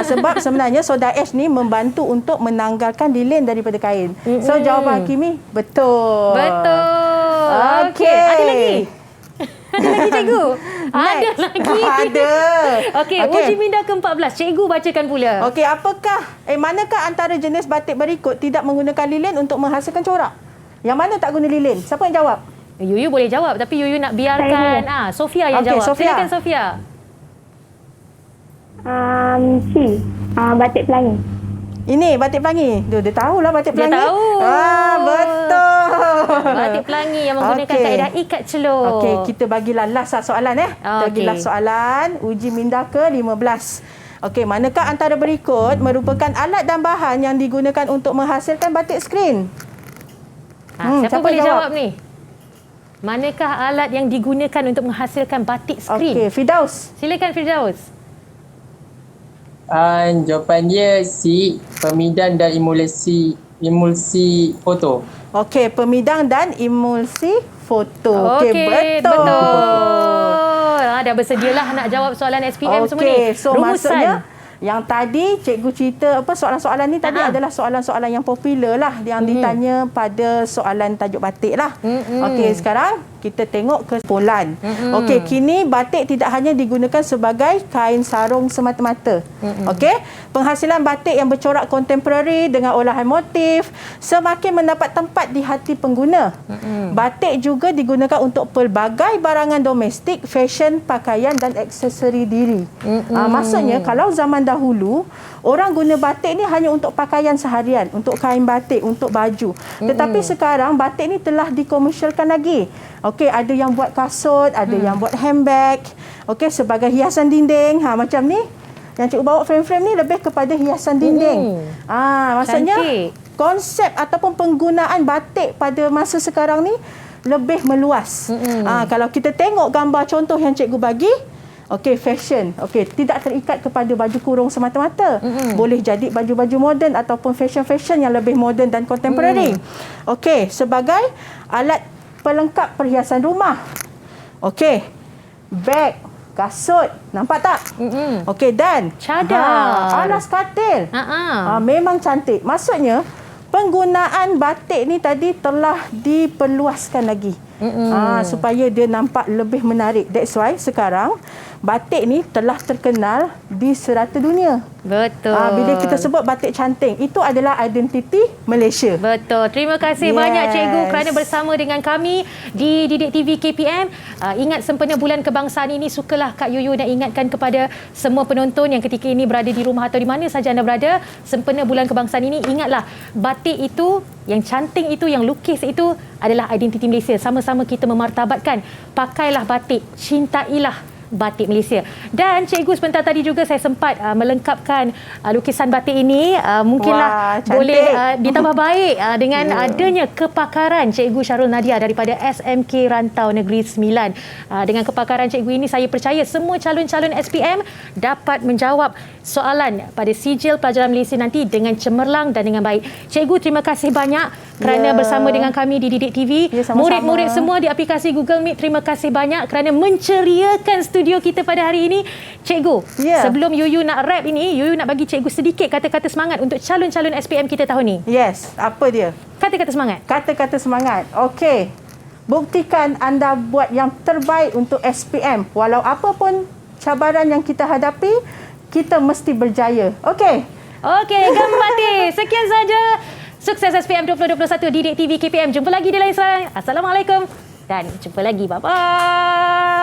Sebab sebenarnya soda ash ni membantu untuk menanggalkan lilin daripada kain. So jawapan Hakimi betul. Betul. Okey. Ada lagi? Ada lagi Cikgu? Ada lagi. Ada. Okey, uji minda ke-14. Cikgu bacakan pula. Okey, manakah antara jenis batik berikut tidak menggunakan lilin untuk menghasilkan corak? Yang mana tak guna lilin? Siapa yang jawab? Yuyu boleh jawab, tapi Yuyu nak biarkan Sofia yang jawab. Sofia. Silakan Sofia. C. Batik pelangi. Ini batik pelangi. Dia tahulah batik pelangi. Dia tahu. Betul. Batik pelangi yang menggunakan kaedah ikat celur. Okey, kita bagilah last soalan Bagilah soalan uji minda ke-15. Okey, manakah antara berikut merupakan alat dan bahan yang digunakan untuk menghasilkan batik skrin? Siapa boleh jawab ni? Manakah alat yang digunakan untuk menghasilkan batik skrin? Okey, Firdaus. Silakan Firdaus. Jawapan dia C, pemidang dan emulsi foto. Okey, pemidang dan emulsi foto. Okey, betul. Dah bersedialah nak jawab soalan SPM semua ni. Okey, so maksudnya yang tadi cikgu cerita soalan-soalan ni tadi adalah soalan-soalan yang popular lah yang ditanya pada soalan tajuk batik lah. Okey, sekarang kita tengok kesimpulan. Okey, kini batik tidak hanya digunakan sebagai kain sarung semata-mata. Okey, penghasilan batik yang bercorak kontemporari dengan olahan motif semakin mendapat tempat di hati pengguna. Batik juga digunakan untuk pelbagai barangan domestik, fashion, pakaian dan aksesori diri. Maksudnya kalau zaman dahulu orang guna batik ni hanya untuk pakaian seharian, untuk kain batik, untuk baju. Tetapi sekarang batik ni telah dikomersialkan lagi. Okey, ada yang buat kasut, ada yang buat handbag. Okey, sebagai hiasan dinding. Macam ni. Yang cikgu bawa frame-frame ni lebih kepada hiasan dinding. Maksudnya konsep ataupun penggunaan batik pada masa sekarang ni lebih meluas. Kalau kita tengok gambar contoh yang cikgu bagi, okey, fashion. Okey, tidak terikat kepada baju kurung semata-mata. Boleh jadi baju-baju moden ataupun fashion-fashion yang lebih moden dan kontemporari. Okey, sebagai alat pelengkap perhiasan rumah. Okey, beg, kasut, nampak tak? Okey, dan cadar, alas katil. Memang cantik. Maksudnya penggunaan batik ni tadi telah diperluaskan lagi. Supaya dia nampak lebih menarik. That's why sekarang batik ni telah terkenal di serata dunia. Betul. Bila kita sebut batik cantik, itu adalah identiti Malaysia. Betul. Terima kasih banyak Cikgu kerana bersama dengan kami di Didik TV KPM. Ingat sempena Bulan Kebangsaan ini, sukalah Kak Yuyu nak ingatkan kepada semua penonton yang ketika ini berada di rumah atau di mana saja anda berada, sempena Bulan Kebangsaan ini, ingatlah batik itu, yang cantik itu, yang lukis itu adalah identiti Malaysia. Sama-sama kita memartabatkan. Pakailah batik, cintailah batik Malaysia. Dan cikgu sebentar tadi juga saya sempat melengkapkan lukisan batik ini. Mungkinlah boleh ditambah baik dengan adanya kepakaran Cikgu Syarul Nadia daripada SMK Rantau Negeri Sembilan. Dengan kepakaran cikgu ini, saya percaya semua calon-calon SPM dapat menjawab soalan pada sijil pelajaran Malaysia nanti dengan cemerlang dan dengan baik. Cikgu, terima kasih banyak kerana bersama dengan kami di Didik TV. Murid-murid semua di aplikasi Google Meet, terima kasih banyak kerana menceriakan studio kita pada hari ini. Cikgu, sebelum Yuyu nak rap ini, Yuyu nak bagi cikgu sedikit kata-kata semangat untuk calon-calon SPM kita tahun ni. Yes, apa dia? Kata-kata semangat. Kata-kata semangat. Okey. Buktikan anda buat yang terbaik untuk SPM. Walau apa pun cabaran yang kita hadapi, kita mesti berjaya. Okey. Okey, Gambati. Sekian saja Sukses SPM 2021 Didik TV KPM. Jumpa lagi di lain soalan. Assalamualaikum dan jumpa lagi. Bye-bye.